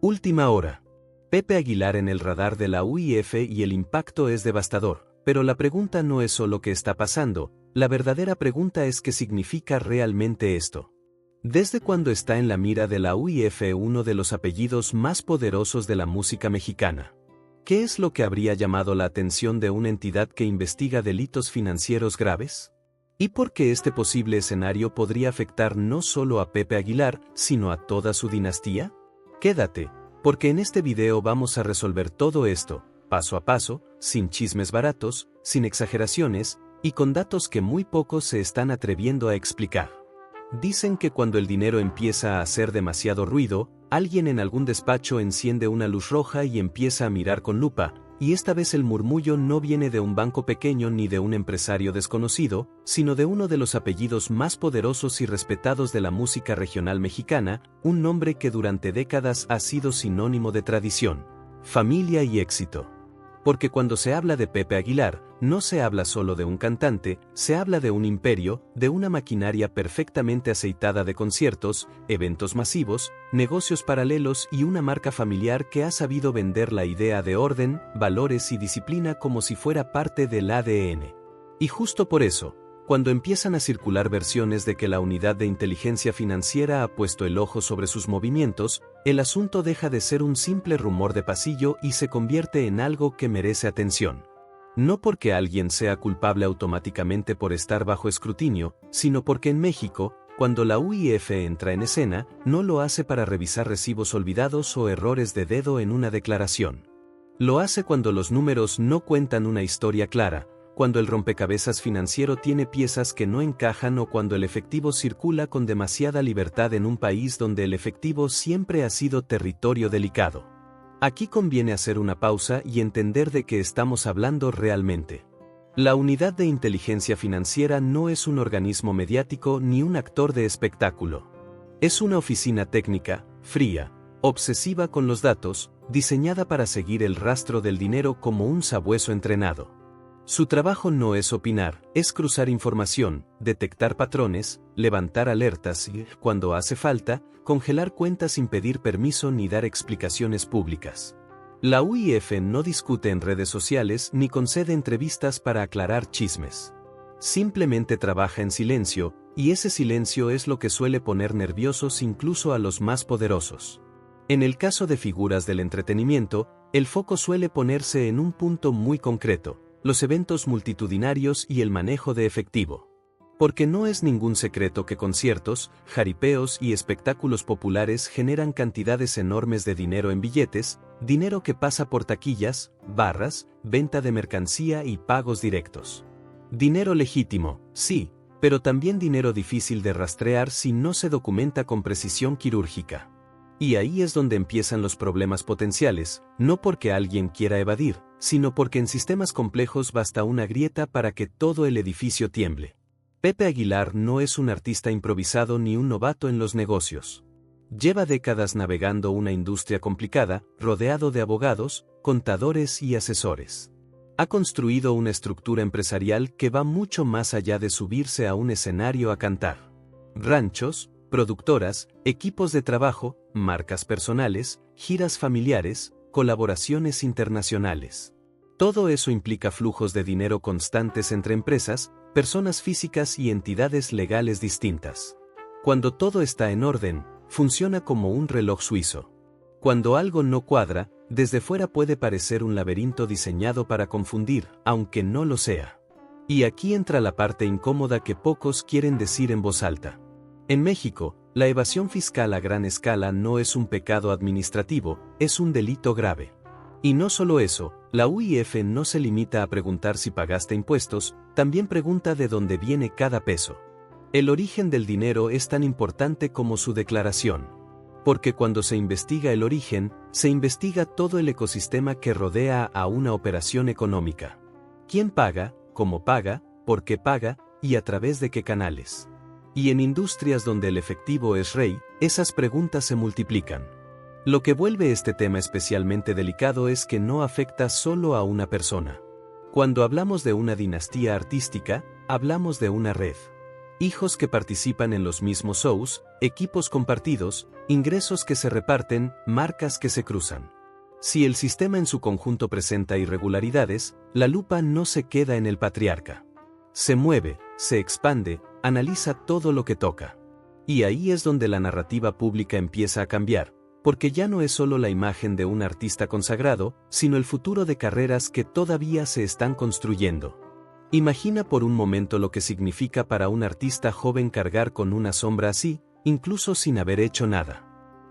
Última hora. Pepe Aguilar en el radar de la UIF y el impacto es devastador, pero la pregunta no es solo qué está pasando, la verdadera pregunta es qué significa realmente esto. ¿Desde cuándo está en la mira de la UIF uno de los apellidos más poderosos de la música mexicana? ¿Qué es lo que habría llamado la atención de una entidad que investiga delitos financieros graves? ¿Y por qué este posible escenario podría afectar no solo a Pepe Aguilar, sino a toda su dinastía? Quédate, porque en este video vamos a resolver todo esto, paso a paso, sin chismes baratos, sin exageraciones, y con datos que muy pocos se están atreviendo a explicar. Dicen que cuando el dinero empieza a hacer demasiado ruido, alguien en algún despacho enciende una luz roja y empieza a mirar con lupa, y esta vez el murmullo no viene de un banco pequeño ni de un empresario desconocido, sino de uno de los apellidos más poderosos y respetados de la música regional mexicana, un nombre que durante décadas ha sido sinónimo de tradición, familia y éxito. Porque cuando se habla de Pepe Aguilar, no se habla solo de un cantante, se habla de un imperio, de una maquinaria perfectamente aceitada de conciertos, eventos masivos, negocios paralelos y una marca familiar que ha sabido vender la idea de orden, valores y disciplina como si fuera parte del ADN. Y justo por eso, cuando empiezan a circular versiones de que la unidad de inteligencia financiera ha puesto el ojo sobre sus movimientos, el asunto deja de ser un simple rumor de pasillo y se convierte en algo que merece atención. No porque alguien sea culpable automáticamente por estar bajo escrutinio, sino porque en México, cuando la UIF entra en escena, no lo hace para revisar recibos olvidados o errores de dedo en una declaración. Lo hace cuando los números no cuentan una historia clara, cuando el rompecabezas financiero tiene piezas que no encajan o cuando el efectivo circula con demasiada libertad en un país donde el efectivo siempre ha sido territorio delicado. Aquí conviene hacer una pausa y entender de qué estamos hablando realmente. La unidad de inteligencia financiera no es un organismo mediático ni un actor de espectáculo. Es una oficina técnica, fría, obsesiva con los datos, diseñada para seguir el rastro del dinero como un sabueso entrenado. Su trabajo no es opinar, es cruzar información, detectar patrones, levantar alertas y, cuando hace falta, congelar cuentas sin pedir permiso ni dar explicaciones públicas. La UIF no discute en redes sociales ni concede entrevistas para aclarar chismes. Simplemente trabaja en silencio, y ese silencio es lo que suele poner nerviosos incluso a los más poderosos. En el caso de figuras del entretenimiento, el foco suele ponerse en un punto muy concreto: los eventos multitudinarios y el manejo de efectivo. Porque no es ningún secreto que conciertos, jaripeos y espectáculos populares generan cantidades enormes de dinero en billetes, dinero que pasa por taquillas, barras, venta de mercancía y pagos directos. Dinero legítimo, sí, pero también dinero difícil de rastrear si no se documenta con precisión quirúrgica. Y ahí es donde empiezan los problemas potenciales, no porque alguien quiera evadir, sino porque en sistemas complejos basta una grieta para que todo el edificio tiemble. Pepe Aguilar no es un artista improvisado ni un novato en los negocios. Lleva décadas navegando una industria complicada, rodeado de abogados, contadores y asesores. Ha construido una estructura empresarial que va mucho más allá de subirse a un escenario a cantar. Ranchos, productoras, equipos de trabajo, marcas personales, giras familiares, colaboraciones internacionales. Todo eso implica flujos de dinero constantes entre empresas, personas físicas y entidades legales distintas. Cuando todo está en orden, funciona como un reloj suizo. Cuando algo no cuadra, desde fuera puede parecer un laberinto diseñado para confundir, aunque no lo sea. Y aquí entra la parte incómoda que pocos quieren decir en voz alta. En México, la evasión fiscal a gran escala no es un pecado administrativo, es un delito grave. Y no solo eso, la UIF no se limita a preguntar si pagaste impuestos, también pregunta de dónde viene cada peso. El origen del dinero es tan importante como su declaración. Porque cuando se investiga el origen, se investiga todo el ecosistema que rodea a una operación económica. ¿Quién paga, cómo paga, por qué paga y a través de qué canales? Y en industrias donde el efectivo es rey, esas preguntas se multiplican. Lo que vuelve este tema especialmente delicado es que no afecta solo a una persona. Cuando hablamos de una dinastía artística, hablamos de una red. Hijos que participan en los mismos shows, equipos compartidos, ingresos que se reparten, marcas que se cruzan. Si el sistema en su conjunto presenta irregularidades, la lupa no se queda en el patriarca. Se mueve, se expande, analiza todo lo que toca. Y ahí es donde la narrativa pública empieza a cambiar, porque ya no es solo la imagen de un artista consagrado, sino el futuro de carreras que todavía se están construyendo. Imagina por un momento lo que significa para un artista joven cargar con una sombra así, incluso sin haber hecho nada.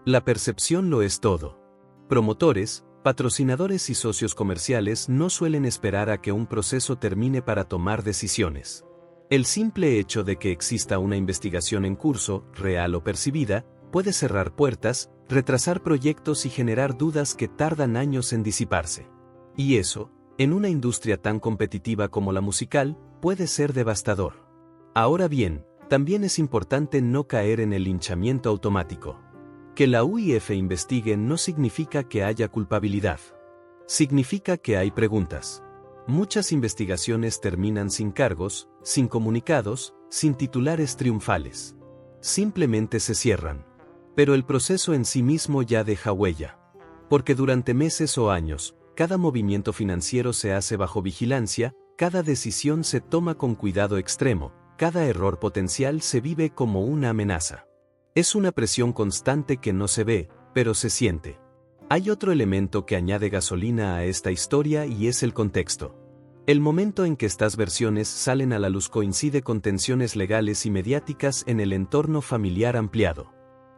La percepción lo es todo. Promotores, patrocinadores y socios comerciales no suelen esperar a que un proceso termine para tomar decisiones. El simple hecho de que exista una investigación en curso, real o percibida, puede cerrar puertas, retrasar proyectos y generar dudas que tardan años en disiparse. Y eso, en una industria tan competitiva como la musical, puede ser devastador. Ahora bien, también es importante no caer en el linchamiento automático. Que la UIF investigue no significa que haya culpabilidad. Significa que hay preguntas. Muchas investigaciones terminan sin cargos, sin comunicados, sin titulares triunfales. Simplemente se cierran. Pero el proceso en sí mismo ya deja huella. Porque durante meses o años, cada movimiento financiero se hace bajo vigilancia, cada decisión se toma con cuidado extremo, cada error potencial se vive como una amenaza. Es una presión constante que no se ve, pero se siente. Hay otro elemento que añade gasolina a esta historia y es el contexto. El momento en que estas versiones salen a la luz coincide con tensiones legales y mediáticas en el entorno familiar ampliado.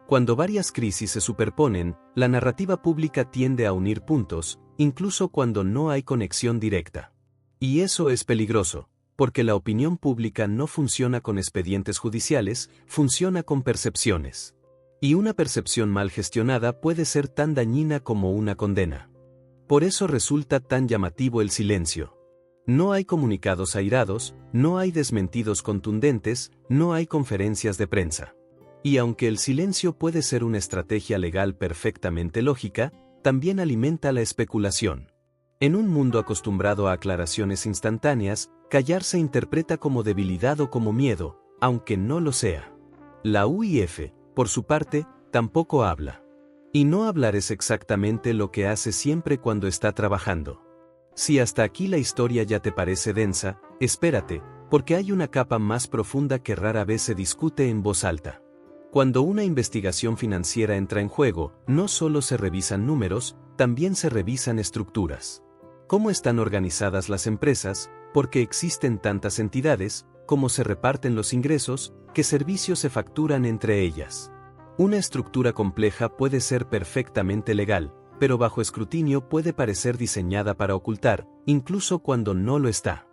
Cuando varias crisis se superponen, la narrativa pública tiende a unir puntos, incluso cuando no hay conexión directa. Y eso es peligroso, porque la opinión pública no funciona con expedientes judiciales, funciona con percepciones. Y una percepción mal gestionada puede ser tan dañina como una condena. Por eso resulta tan llamativo el silencio. No hay comunicados airados, no hay desmentidos contundentes, no hay conferencias de prensa. Y aunque el silencio puede ser una estrategia legal perfectamente lógica, también alimenta la especulación. En un mundo acostumbrado a aclaraciones instantáneas, callar se interpreta como debilidad o como miedo, aunque no lo sea. La UIF, por su parte, tampoco habla. Y no hablar es exactamente lo que hace siempre cuando está trabajando. Si hasta aquí la historia ya te parece densa, espérate, porque hay una capa más profunda que rara vez se discute en voz alta. Cuando una investigación financiera entra en juego, no solo se revisan números, también se revisan estructuras. ¿Cómo están organizadas las empresas? ¿Por qué existen tantas entidades? ¿Cómo se reparten los ingresos? ¿Qué servicios se facturan entre ellas? Una estructura compleja puede ser perfectamente legal, pero bajo escrutinio puede parecer diseñada para ocultar, incluso cuando no lo está.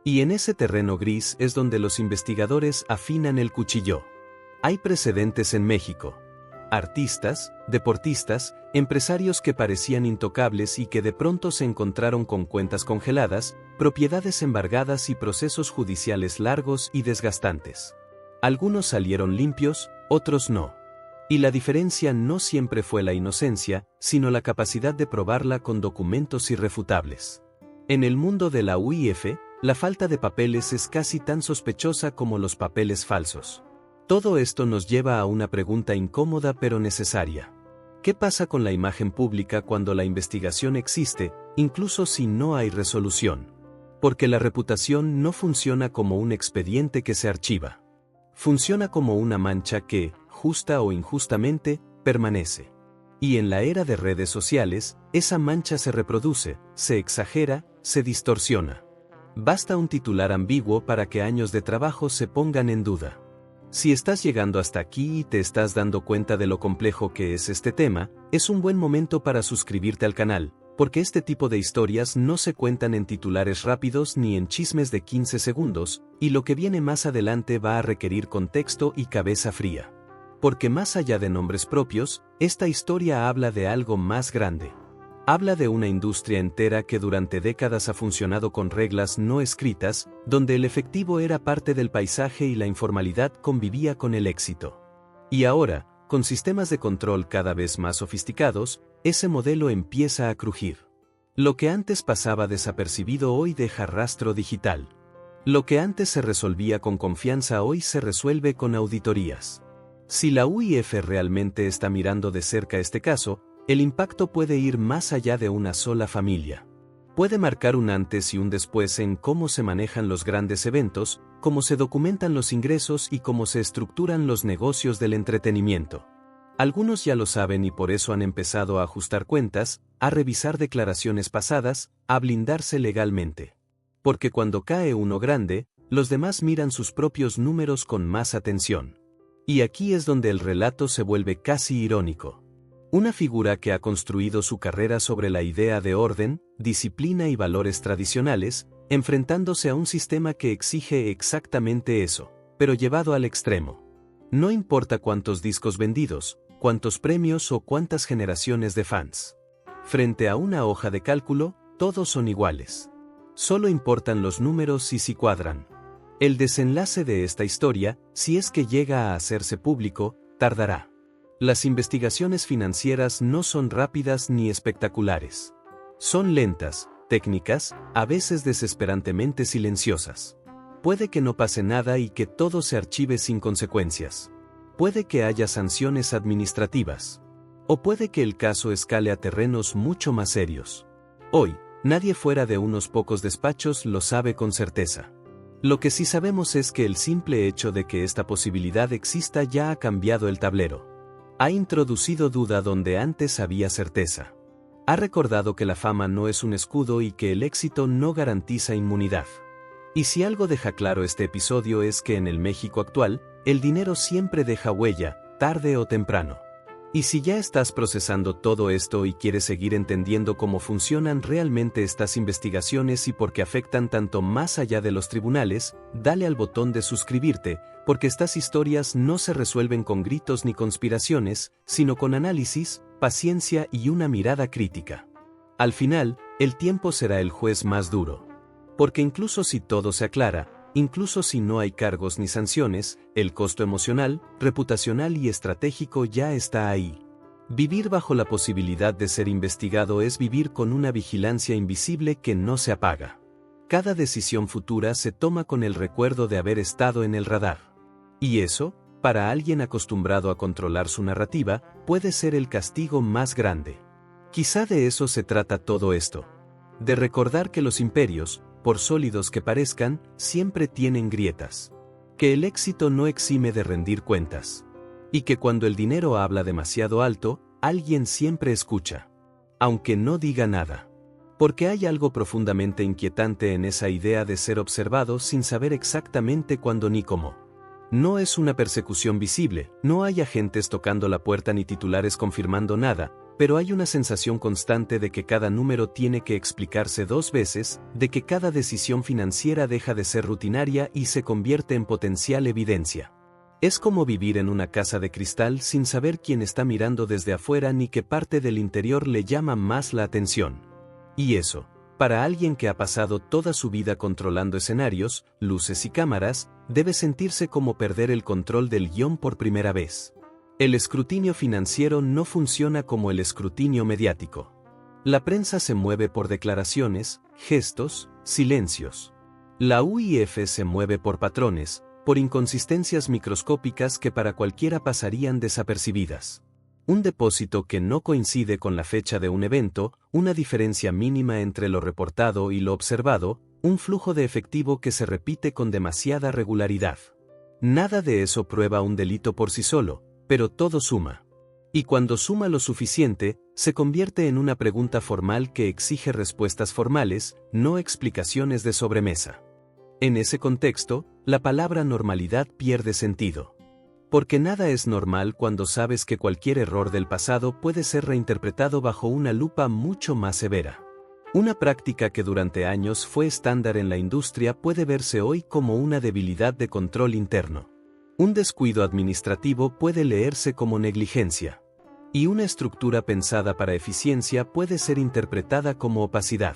Y en ese terreno gris es donde los investigadores afinan el cuchillo. Hay precedentes en México. Artistas, deportistas, empresarios que parecían intocables y que de pronto se encontraron con cuentas congeladas, propiedades embargadas y procesos judiciales largos y desgastantes. Algunos salieron limpios, otros no. Y la diferencia no siempre fue la inocencia, sino la capacidad de probarla con documentos irrefutables. En el mundo de la UIF, la falta de papeles es casi tan sospechosa como los papeles falsos. Todo esto nos lleva a una pregunta incómoda pero necesaria. ¿Qué pasa con la imagen pública cuando la investigación existe, incluso si no hay resolución? Porque la reputación no funciona como un expediente que se archiva. Funciona como una mancha que, justa o injustamente, permanece. Y en la era de redes sociales, esa mancha se reproduce, se exagera, se distorsiona. Basta un titular ambiguo para que años de trabajo se pongan en duda. Si estás llegando hasta aquí y te estás dando cuenta de lo complejo que es este tema, es un buen momento para suscribirte al canal, porque este tipo de historias no se cuentan en titulares rápidos ni en chismes de 15 segundos, y lo que viene más adelante va a requerir contexto y cabeza fría. Porque más allá de nombres propios, esta historia habla de algo más grande. Habla de una industria entera que durante décadas ha funcionado con reglas no escritas, donde el efectivo era parte del paisaje y la informalidad convivía con el éxito. Y ahora, con sistemas de control cada vez más sofisticados, ese modelo empieza a crujir. Lo que antes pasaba desapercibido hoy deja rastro digital. Lo que antes se resolvía con confianza hoy se resuelve con auditorías. Si la UIF realmente está mirando de cerca este caso, el impacto puede ir más allá de una sola familia. Puede marcar un antes y un después en cómo se manejan los grandes eventos, cómo se documentan los ingresos y cómo se estructuran los negocios del entretenimiento. Algunos ya lo saben y por eso han empezado a ajustar cuentas, a revisar declaraciones pasadas, a blindarse legalmente. Porque cuando cae uno grande, los demás miran sus propios números con más atención. Y aquí es donde el relato se vuelve casi irónico. Una figura que ha construido su carrera sobre la idea de orden, disciplina y valores tradicionales, enfrentándose a un sistema que exige exactamente eso, pero llevado al extremo. No importa cuántos discos vendidos, cuántos premios o cuántas generaciones de fans. Frente a una hoja de cálculo, todos son iguales. Solo importan los números y si cuadran. El desenlace de esta historia, si es que llega a hacerse público, tardará. Las investigaciones financieras no son rápidas ni espectaculares. Son lentas, técnicas, a veces desesperantemente silenciosas. Puede que no pase nada y que todo se archive sin consecuencias. Puede que haya sanciones administrativas. O puede que el caso escale a terrenos mucho más serios. Hoy, nadie fuera de unos pocos despachos lo sabe con certeza. Lo que sí sabemos es que el simple hecho de que esta posibilidad exista ya ha cambiado el tablero. Ha introducido duda donde antes había certeza. Ha recordado que la fama no es un escudo y que el éxito no garantiza inmunidad. Y si algo deja claro este episodio es que en el México actual, el dinero siempre deja huella, tarde o temprano. Y si ya estás procesando todo esto y quieres seguir entendiendo cómo funcionan realmente estas investigaciones y por qué afectan tanto más allá de los tribunales, dale al botón de suscribirte, porque estas historias no se resuelven con gritos ni conspiraciones, sino con análisis, paciencia y una mirada crítica. Al final, el tiempo será el juez más duro. Porque incluso si todo se aclara, incluso si no hay cargos ni sanciones, el costo emocional, reputacional y estratégico ya está ahí. Vivir bajo la posibilidad de ser investigado es vivir con una vigilancia invisible que no se apaga. Cada decisión futura se toma con el recuerdo de haber estado en el radar. Y eso, para alguien acostumbrado a controlar su narrativa, puede ser el castigo más grande. Quizá de eso se trata todo esto. De recordar que los imperios, por sólidos que parezcan, siempre tienen grietas. Que el éxito no exime de rendir cuentas. Y que cuando el dinero habla demasiado alto, alguien siempre escucha. Aunque no diga nada. Porque hay algo profundamente inquietante en esa idea de ser observado sin saber exactamente cuándo ni cómo. No es una persecución visible, no hay agentes tocando la puerta ni titulares confirmando nada, pero hay una sensación constante de que cada número tiene que explicarse 2 veces, de que cada decisión financiera deja de ser rutinaria y se convierte en potencial evidencia. Es como vivir en una casa de cristal sin saber quién está mirando desde afuera ni qué parte del interior le llama más la atención. Y eso, para alguien que ha pasado toda su vida controlando escenarios, luces y cámaras, debe sentirse como perder el control del guión por primera vez. El escrutinio financiero no funciona como el escrutinio mediático. La prensa se mueve por declaraciones, gestos, silencios. La UIF se mueve por patrones, por inconsistencias microscópicas que para cualquiera pasarían desapercibidas. Un depósito que no coincide con la fecha de un evento, una diferencia mínima entre lo reportado y lo observado, un flujo de efectivo que se repite con demasiada regularidad. Nada de eso prueba un delito por sí solo, pero todo suma. Y cuando suma lo suficiente, se convierte en una pregunta formal que exige respuestas formales, no explicaciones de sobremesa. En ese contexto, la palabra normalidad pierde sentido. Porque nada es normal cuando sabes que cualquier error del pasado puede ser reinterpretado bajo una lupa mucho más severa. Una práctica que durante años fue estándar en la industria puede verse hoy como una debilidad de control interno. Un descuido administrativo puede leerse como negligencia. Y una estructura pensada para eficiencia puede ser interpretada como opacidad.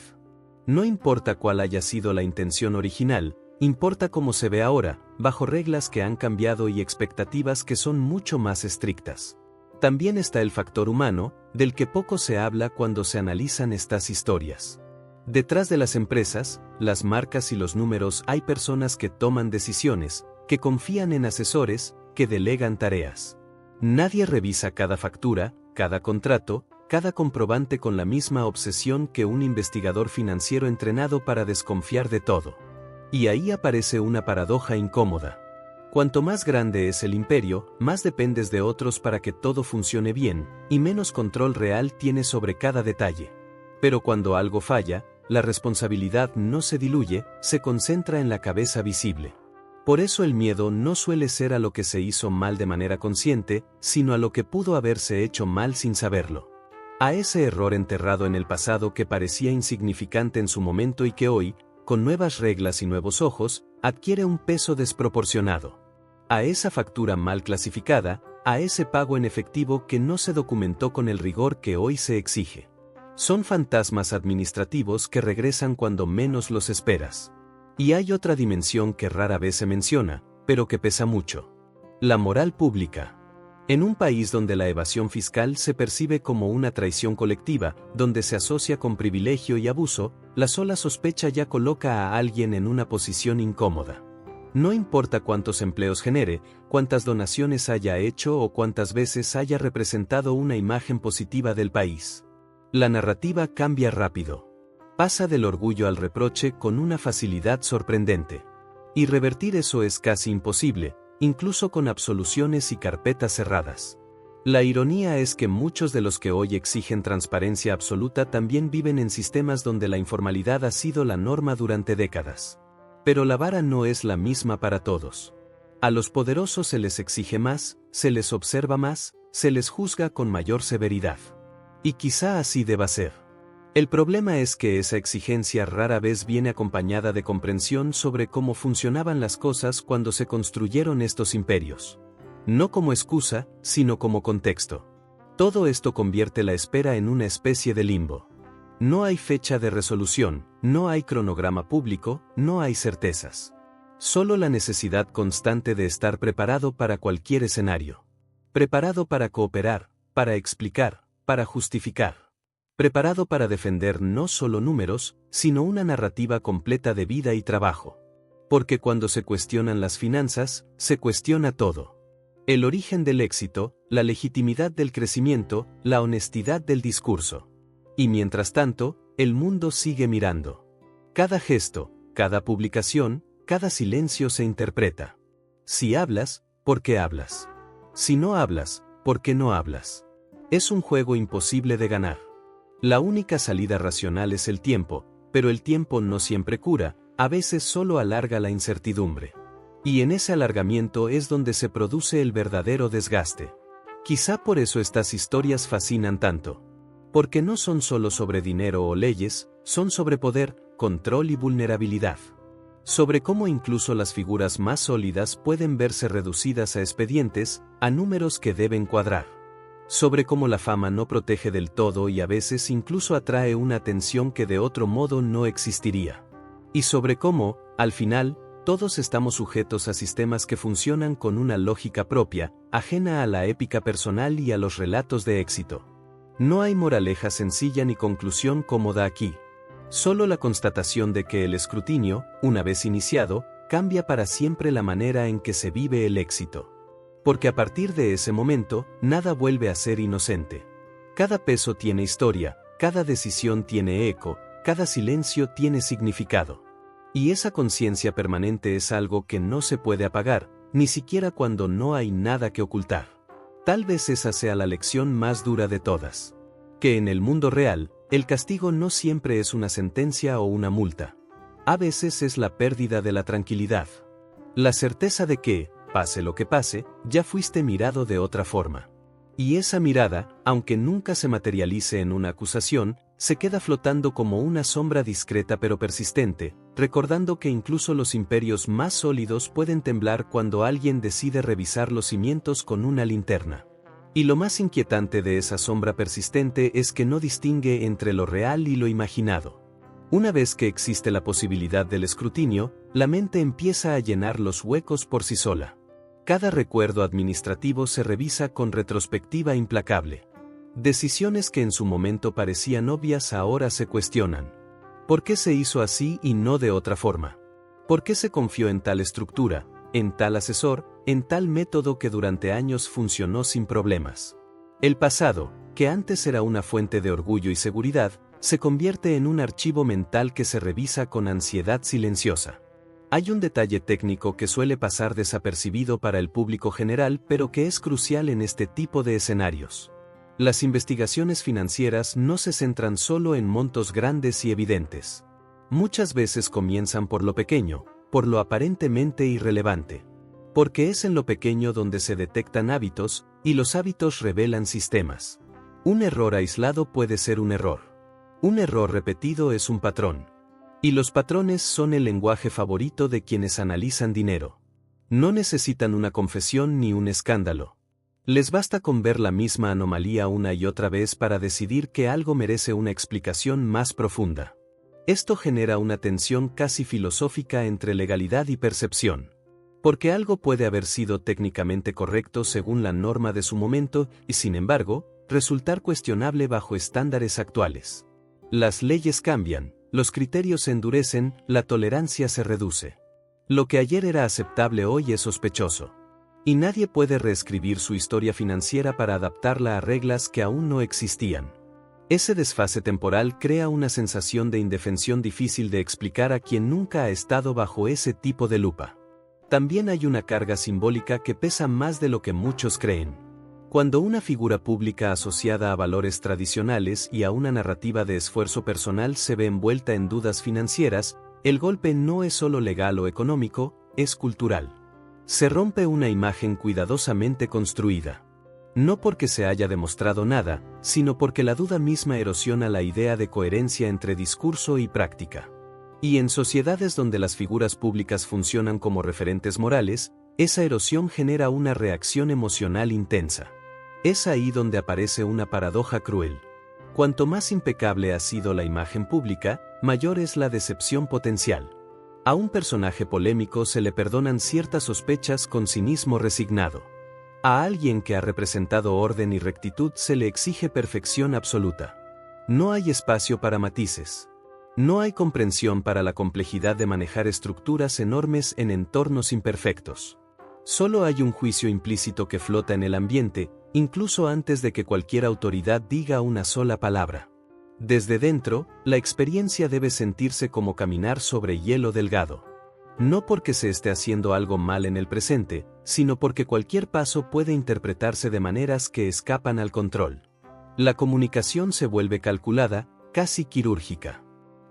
No importa cuál haya sido la intención original, importa cómo se ve ahora, bajo reglas que han cambiado y expectativas que son mucho más estrictas. También está el factor humano, del que poco se habla cuando se analizan estas historias. Detrás de las empresas, las marcas y los números hay personas que toman decisiones, que confían en asesores, que delegan tareas. Nadie revisa cada factura, cada contrato, cada comprobante con la misma obsesión que un investigador financiero entrenado para desconfiar de todo. Y ahí aparece una paradoja incómoda. Cuanto más grande es el imperio, más dependes de otros para que todo funcione bien, y menos control real tienes sobre cada detalle. Pero cuando algo falla, la responsabilidad no se diluye, se concentra en la cabeza visible. Por eso el miedo no suele ser a lo que se hizo mal de manera consciente, sino a lo que pudo haberse hecho mal sin saberlo. A ese error enterrado en el pasado que parecía insignificante en su momento y que hoy, con nuevas reglas y nuevos ojos, adquiere un peso desproporcionado. A esa factura mal clasificada, a ese pago en efectivo que no se documentó con el rigor que hoy se exige. Son fantasmas administrativos que regresan cuando menos los esperas. Y hay otra dimensión que rara vez se menciona, pero que pesa mucho. La moral pública. En un país donde la evasión fiscal se percibe como una traición colectiva, donde se asocia con privilegio y abuso, la sola sospecha ya coloca a alguien en una posición incómoda. No importa cuántos empleos genere, cuántas donaciones haya hecho o cuántas veces haya representado una imagen positiva del país. La narrativa cambia rápido. Pasa del orgullo al reproche con una facilidad sorprendente. Y revertir eso es casi imposible, incluso con absoluciones y carpetas cerradas. La ironía es que muchos de los que hoy exigen transparencia absoluta también viven en sistemas donde la informalidad ha sido la norma durante décadas. Pero la vara no es la misma para todos. A los poderosos se les exige más, se les observa más, se les juzga con mayor severidad. Y quizá así deba ser. El problema es que esa exigencia rara vez viene acompañada de comprensión sobre cómo funcionaban las cosas cuando se construyeron estos imperios. No como excusa, sino como contexto. Todo esto convierte la espera en una especie de limbo. No hay fecha de resolución, no hay cronograma público, no hay certezas. Solo la necesidad constante de estar preparado para cualquier escenario. Preparado para cooperar, para explicar, para justificar. Preparado para defender no solo números, sino una narrativa completa de vida y trabajo. Porque cuando se cuestionan las finanzas, se cuestiona todo. El origen del éxito, la legitimidad del crecimiento, la honestidad del discurso. Y mientras tanto, el mundo sigue mirando. Cada gesto, cada publicación, cada silencio se interpreta. Si hablas, ¿por qué hablas? Si no hablas, ¿por qué no hablas? Es un juego imposible de ganar. La única salida racional es el tiempo, pero el tiempo no siempre cura, a veces solo alarga la incertidumbre. Y en ese alargamiento es donde se produce el verdadero desgaste. Quizá por eso estas historias fascinan tanto. Porque no son solo sobre dinero o leyes, son sobre poder, control y vulnerabilidad. Sobre cómo incluso las figuras más sólidas pueden verse reducidas a expedientes, a números que deben cuadrar. Sobre cómo la fama no protege del todo y a veces incluso atrae una atención que de otro modo no existiría. Y sobre cómo, al final, todos estamos sujetos a sistemas que funcionan con una lógica propia, ajena a la épica personal y a los relatos de éxito. No hay moraleja sencilla ni conclusión cómoda aquí. Solo la constatación de que el escrutinio, una vez iniciado, cambia para siempre la manera en que se vive el éxito. Porque a partir de ese momento, nada vuelve a ser inocente. Cada peso tiene historia, cada decisión tiene eco, cada silencio tiene significado. Y esa conciencia permanente es algo que no se puede apagar, ni siquiera cuando no hay nada que ocultar. Tal vez esa sea la lección más dura de todas. Que en el mundo real, el castigo no siempre es una sentencia o una multa. A veces es la pérdida de la tranquilidad. La certeza de que, pase lo que pase, ya fuiste mirado de otra forma. Y esa mirada, aunque nunca se materialice en una acusación, se queda flotando como una sombra discreta pero persistente, recordando que incluso los imperios más sólidos pueden temblar cuando alguien decide revisar los cimientos con una linterna. Y lo más inquietante de esa sombra persistente es que no distingue entre lo real y lo imaginado. Una vez que existe la posibilidad del escrutinio, la mente empieza a llenar los huecos por sí sola. Cada recuerdo administrativo se revisa con retrospectiva implacable. Decisiones que en su momento parecían obvias ahora se cuestionan. ¿Por qué se hizo así y no de otra forma? ¿Por qué se confió en tal estructura, en tal asesor, en tal método que durante años funcionó sin problemas? El pasado, que antes era una fuente de orgullo y seguridad, se convierte en un archivo mental que se revisa con ansiedad silenciosa. Hay un detalle técnico que suele pasar desapercibido para el público general, pero que es crucial en este tipo de escenarios. Las investigaciones financieras no se centran solo en montos grandes y evidentes. Muchas veces comienzan por lo pequeño, por lo aparentemente irrelevante. Porque es en lo pequeño donde se detectan hábitos, y los hábitos revelan sistemas. Un error aislado puede ser un error. Un error repetido es un patrón. Y los patrones son el lenguaje favorito de quienes analizan dinero. No necesitan una confesión ni un escándalo. Les basta con ver la misma anomalía una y otra vez para decidir que algo merece una explicación más profunda. Esto genera una tensión casi filosófica entre legalidad y percepción. Porque algo puede haber sido técnicamente correcto según la norma de su momento y, sin embargo, resultar cuestionable bajo estándares actuales. Las leyes cambian, los criterios se endurecen, la tolerancia se reduce. Lo que ayer era aceptable hoy es sospechoso. Y nadie puede reescribir su historia financiera para adaptarla a reglas que aún no existían. Ese desfase temporal crea una sensación de indefensión difícil de explicar a quien nunca ha estado bajo ese tipo de lupa. También hay una carga simbólica que pesa más de lo que muchos creen. Cuando una figura pública asociada a valores tradicionales y a una narrativa de esfuerzo personal se ve envuelta en dudas financieras, el golpe no es solo legal o económico, es cultural. Se rompe una imagen cuidadosamente construida. No porque se haya demostrado nada, sino porque la duda misma erosiona la idea de coherencia entre discurso y práctica. Y en sociedades donde las figuras públicas funcionan como referentes morales, esa erosión genera una reacción emocional intensa. Es ahí donde aparece una paradoja cruel. Cuanto más impecable ha sido la imagen pública, mayor es la decepción potencial. A un personaje polémico se le perdonan ciertas sospechas con cinismo resignado. A alguien que ha representado orden y rectitud se le exige perfección absoluta. No hay espacio para matices. No hay comprensión para la complejidad de manejar estructuras enormes en entornos imperfectos. Solo hay un juicio implícito que flota en el ambiente, incluso antes de que cualquier autoridad diga una sola palabra. Desde dentro, la experiencia debe sentirse como caminar sobre hielo delgado. No porque se esté haciendo algo mal en el presente, sino porque cualquier paso puede interpretarse de maneras que escapan al control. La comunicación se vuelve calculada, casi quirúrgica.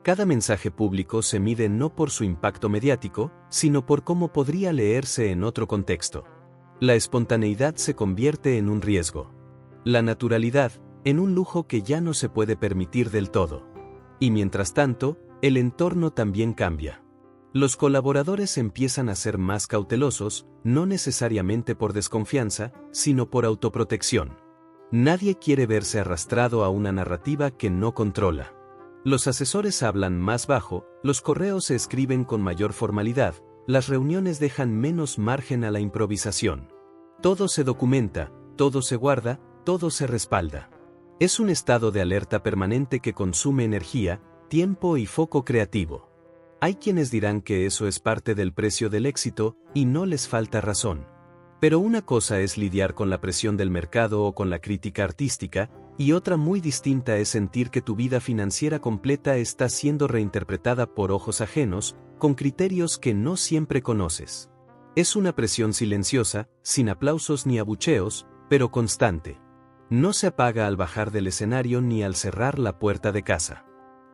Cada mensaje público se mide no por su impacto mediático, sino por cómo podría leerse en otro contexto. La espontaneidad se convierte en un riesgo. La naturalidad, en un lujo que ya no se puede permitir del todo. Y mientras tanto, el entorno también cambia. Los colaboradores empiezan a ser más cautelosos, no necesariamente por desconfianza, sino por autoprotección. Nadie quiere verse arrastrado a una narrativa que no controla. Los asesores hablan más bajo, los correos se escriben con mayor formalidad, las reuniones dejan menos margen a la improvisación. Todo se documenta, todo se guarda, todo se respalda. Es un estado de alerta permanente que consume energía, tiempo y foco creativo. Hay quienes dirán que eso es parte del precio del éxito, y no les falta razón. Pero una cosa es lidiar con la presión del mercado o con la crítica artística, y otra muy distinta es sentir que tu vida financiera completa está siendo reinterpretada por ojos ajenos, con criterios que no siempre conoces. Es una presión silenciosa, sin aplausos ni abucheos, pero constante. No se apaga al bajar del escenario ni al cerrar la puerta de casa.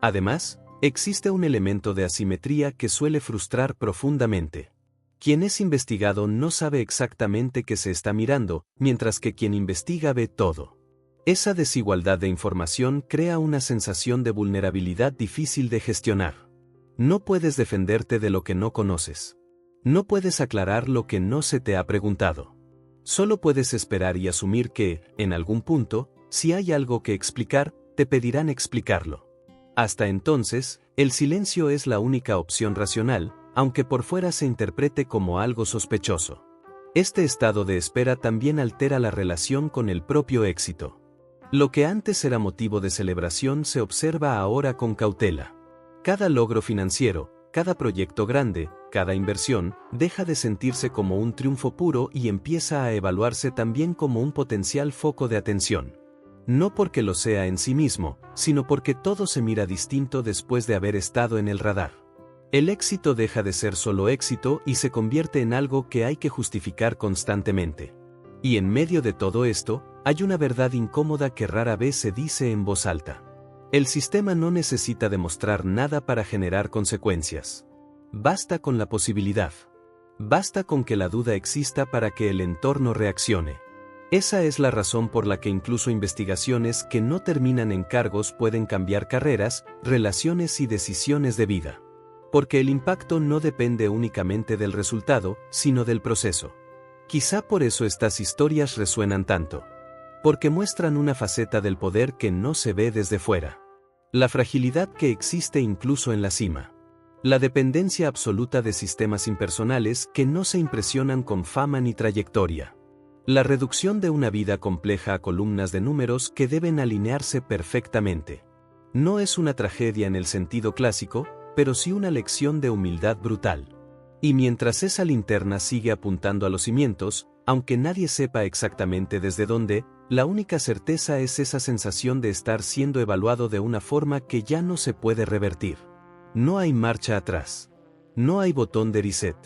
Además, existe un elemento de asimetría que suele frustrar profundamente. Quien es investigado no sabe exactamente qué se está mirando, mientras que quien investiga ve todo. Esa desigualdad de información crea una sensación de vulnerabilidad difícil de gestionar. No puedes defenderte de lo que no conoces. No puedes aclarar lo que no se te ha preguntado. Solo puedes esperar y asumir que, en algún punto, si hay algo que explicar, te pedirán explicarlo. Hasta entonces, el silencio es la única opción racional, aunque por fuera se interprete como algo sospechoso. Este estado de espera también altera la relación con el propio éxito. Lo que antes era motivo de celebración se observa ahora con cautela. Cada logro financiero, cada proyecto grande, cada inversión, deja de sentirse como un triunfo puro y empieza a evaluarse también como un potencial foco de atención. No porque lo sea en sí mismo, sino porque todo se mira distinto después de haber estado en el radar. El éxito deja de ser solo éxito y se convierte en algo que hay que justificar constantemente. Y en medio de todo esto, hay una verdad incómoda que rara vez se dice en voz alta. El sistema no necesita demostrar nada para generar consecuencias. Basta con la posibilidad. Basta con que la duda exista para que el entorno reaccione. Esa es la razón por la que incluso investigaciones que no terminan en cargos pueden cambiar carreras, relaciones y decisiones de vida. Porque el impacto no depende únicamente del resultado, sino del proceso. Quizá por eso estas historias resuenan tanto. Porque muestran una faceta del poder que no se ve desde fuera. La fragilidad que existe incluso en la cima. La dependencia absoluta de sistemas impersonales que no se impresionan con fama ni trayectoria. La reducción de una vida compleja a columnas de números que deben alinearse perfectamente. No es una tragedia en el sentido clásico, pero sí una lección de humildad brutal. Y mientras esa linterna sigue apuntando a los cimientos, aunque nadie sepa exactamente desde dónde, la única certeza es esa sensación de estar siendo evaluado de una forma que ya no se puede revertir. No hay marcha atrás. No hay botón de reset.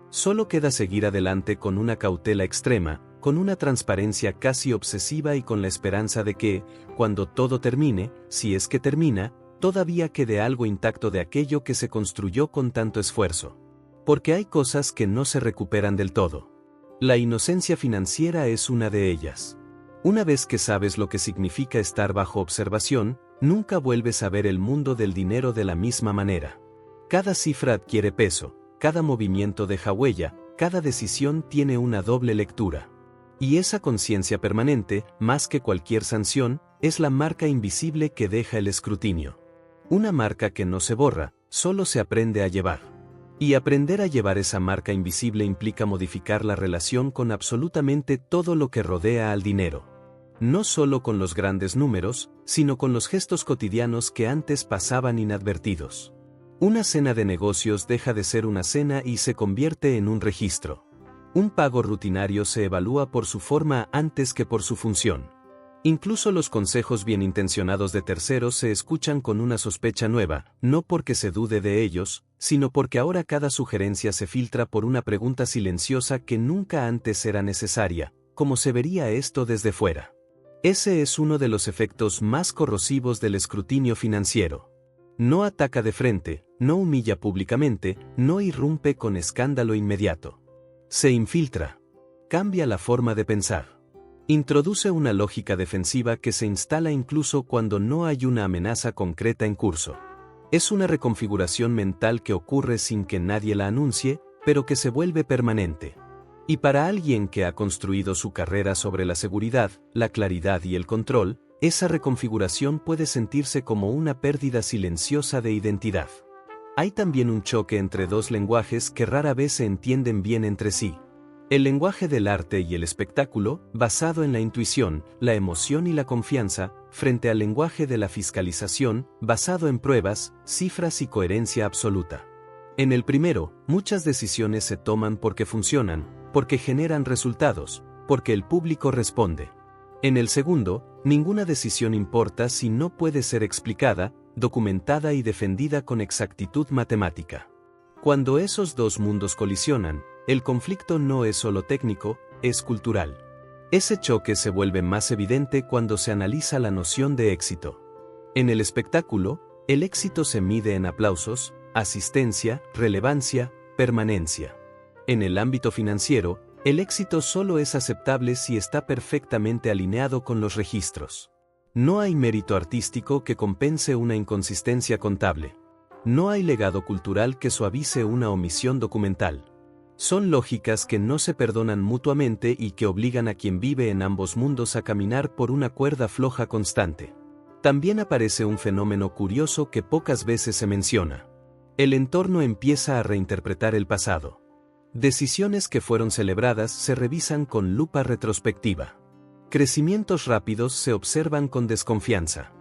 Solo queda seguir adelante con una cautela extrema, con una transparencia casi obsesiva y con la esperanza de que, cuando todo termine, si es que termina, todavía quede algo intacto de aquello que se construyó con tanto esfuerzo. Porque hay cosas que no se recuperan del todo. La inocencia financiera es una de ellas. Una vez que sabes lo que significa estar bajo observación, nunca vuelves a ver el mundo del dinero de la misma manera. Cada cifra adquiere peso, cada movimiento deja huella, cada decisión tiene una doble lectura. Y esa conciencia permanente, más que cualquier sanción, es la marca invisible que deja el escrutinio. Una marca que no se borra, solo se aprende a llevar. Y aprender a llevar esa marca invisible implica modificar la relación con absolutamente todo lo que rodea al dinero. No solo con los grandes números, sino con los gestos cotidianos que antes pasaban inadvertidos. Una cena de negocios deja de ser una cena y se convierte en un registro. Un pago rutinario se evalúa por su forma antes que por su función. Incluso los consejos bien intencionados de terceros se escuchan con una sospecha nueva, no porque se dude de ellos, sino porque ahora cada sugerencia se filtra por una pregunta silenciosa que nunca antes era necesaria: ¿cómo se vería esto desde fuera? Ese es uno de los efectos más corrosivos del escrutinio financiero. No ataca de frente, no humilla públicamente, no irrumpe con escándalo inmediato. Se infiltra. Cambia la forma de pensar. Introduce una lógica defensiva que se instala incluso cuando no hay una amenaza concreta en curso. Es una reconfiguración mental que ocurre sin que nadie la anuncie, pero que se vuelve permanente. Y para alguien que ha construido su carrera sobre la seguridad, la claridad y el control, esa reconfiguración puede sentirse como una pérdida silenciosa de identidad. Hay también un choque entre dos lenguajes que rara vez se entienden bien entre sí. El lenguaje del arte y el espectáculo, basado en la intuición, la emoción y la confianza, frente al lenguaje de la fiscalización, basado en pruebas, cifras y coherencia absoluta. En el primero, muchas decisiones se toman porque funcionan, porque generan resultados, porque el público responde. En el segundo, ninguna decisión importa si no puede ser explicada, documentada y defendida con exactitud matemática. Cuando esos dos mundos colisionan, el conflicto no es solo técnico, es cultural. Ese choque se vuelve más evidente cuando se analiza la noción de éxito. En el espectáculo, el éxito se mide en aplausos, asistencia, relevancia, permanencia. En el ámbito financiero, el éxito solo es aceptable si está perfectamente alineado con los registros. No hay mérito artístico que compense una inconsistencia contable. No hay legado cultural que suavice una omisión documental. Son lógicas que no se perdonan mutuamente y que obligan a quien vive en ambos mundos a caminar por una cuerda floja constante. También aparece un fenómeno curioso que pocas veces se menciona. El entorno empieza a reinterpretar el pasado. Decisiones que fueron celebradas se revisan con lupa retrospectiva. Crecimientos rápidos se observan con desconfianza.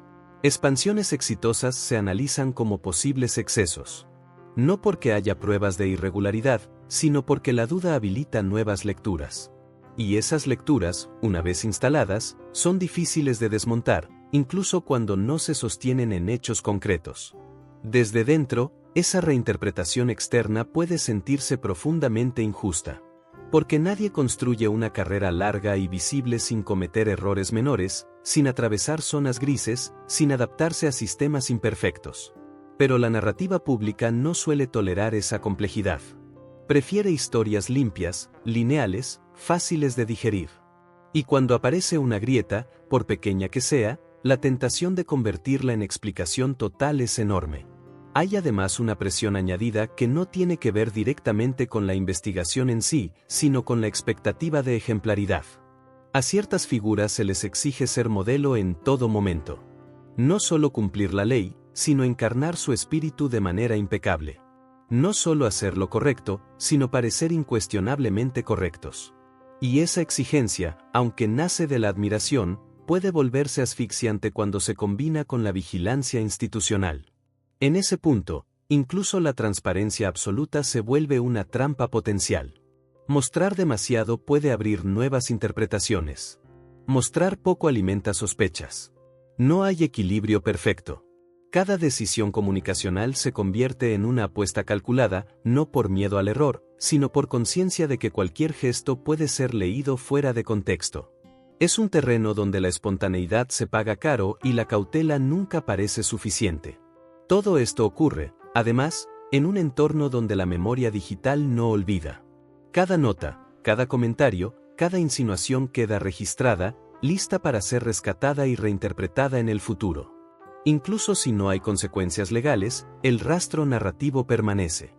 Expansiones exitosas se analizan como posibles excesos. No porque haya pruebas de irregularidad, sino porque la duda habilita nuevas lecturas. Y esas lecturas, una vez instaladas, son difíciles de desmontar, incluso cuando no se sostienen en hechos concretos. Desde dentro, esa reinterpretación externa puede sentirse profundamente injusta. Porque nadie construye una carrera larga y visible sin cometer errores menores, sin atravesar zonas grises, sin adaptarse a sistemas imperfectos. Pero la narrativa pública no suele tolerar esa complejidad. Prefiere historias limpias, lineales, fáciles de digerir. Y cuando aparece una grieta, por pequeña que sea, la tentación de convertirla en explicación total es enorme. Hay además una presión añadida que no tiene que ver directamente con la investigación en sí, sino con la expectativa de ejemplaridad. A ciertas figuras se les exige ser modelo en todo momento. No solo cumplir la ley, sino encarnar su espíritu de manera impecable. No solo hacer lo correcto, sino parecer incuestionablemente correctos. Y esa exigencia, aunque nace de la admiración, puede volverse asfixiante cuando se combina con la vigilancia institucional. En ese punto, incluso la transparencia absoluta se vuelve una trampa potencial. Mostrar demasiado puede abrir nuevas interpretaciones. Mostrar poco alimenta sospechas. No hay equilibrio perfecto. Cada decisión comunicacional se convierte en una apuesta calculada, no por miedo al error, sino por conciencia de que cualquier gesto puede ser leído fuera de contexto. Es un terreno donde la espontaneidad se paga caro y la cautela nunca parece suficiente. Todo esto ocurre, además, en un entorno donde la memoria digital no olvida. Cada nota, cada comentario, cada insinuación queda registrada, lista para ser rescatada y reinterpretada en el futuro. Incluso si no hay consecuencias legales, el rastro narrativo permanece.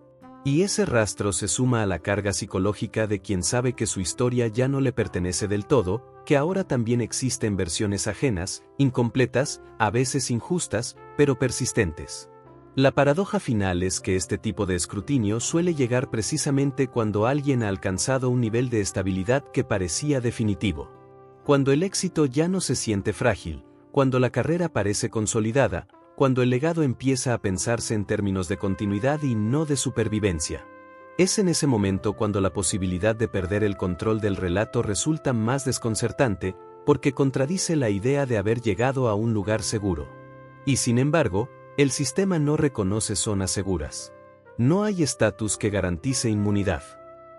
Y ese rastro se suma a la carga psicológica de quien sabe que su historia ya no le pertenece del todo, que ahora también existen versiones ajenas, incompletas, a veces injustas, pero persistentes. La paradoja final es que este tipo de escrutinio suele llegar precisamente cuando alguien ha alcanzado un nivel de estabilidad que parecía definitivo. Cuando el éxito ya no se siente frágil, cuando la carrera parece consolidada, cuando el legado empieza a pensarse en términos de continuidad y no de supervivencia. Es en ese momento cuando la posibilidad de perder el control del relato resulta más desconcertante, porque contradice la idea de haber llegado a un lugar seguro. Y sin embargo, el sistema no reconoce zonas seguras. No hay estatus que garantice inmunidad.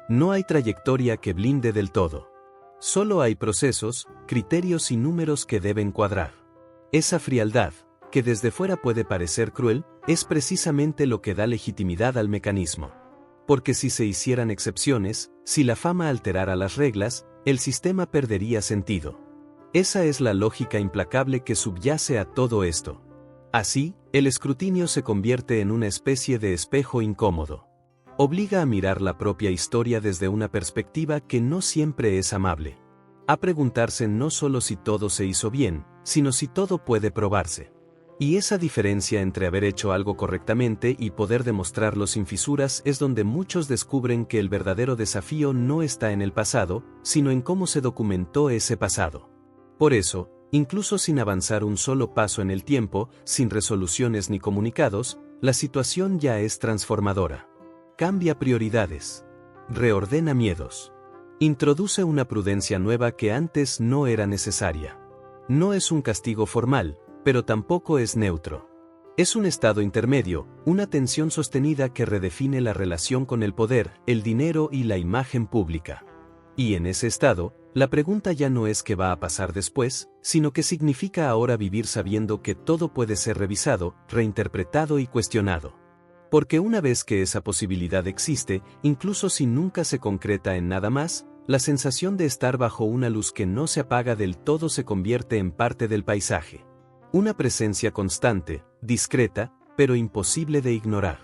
No hay trayectoria que blinde del todo. Solo hay procesos, criterios y números que deben cuadrar. Esa frialdad, que desde fuera puede parecer cruel, es precisamente lo que da legitimidad al mecanismo. Porque si se hicieran excepciones, si la fama alterara las reglas, el sistema perdería sentido. Esa es la lógica implacable que subyace a todo esto. Así, el escrutinio se convierte en una especie de espejo incómodo. Obliga a mirar la propia historia desde una perspectiva que no siempre es amable. A preguntarse no solo si todo se hizo bien, sino si todo puede probarse. Y esa diferencia entre haber hecho algo correctamente y poder demostrarlo sin fisuras es donde muchos descubren que el verdadero desafío no está en el pasado, sino en cómo se documentó ese pasado. Por eso, incluso sin avanzar un solo paso en el tiempo, sin resoluciones ni comunicados, la situación ya es transformadora. Cambia prioridades. Reordena miedos. Introduce una prudencia nueva que antes no era necesaria. No es un castigo formal, pero tampoco es neutro. Es un estado intermedio, una tensión sostenida que redefine la relación con el poder, el dinero y la imagen pública. Y en ese estado, la pregunta ya no es qué va a pasar después, sino qué significa ahora vivir sabiendo que todo puede ser revisado, reinterpretado y cuestionado. Porque una vez que esa posibilidad existe, incluso si nunca se concreta en nada más, la sensación de estar bajo una luz que no se apaga del todo se convierte en parte del paisaje. Una presencia constante, discreta, pero imposible de ignorar.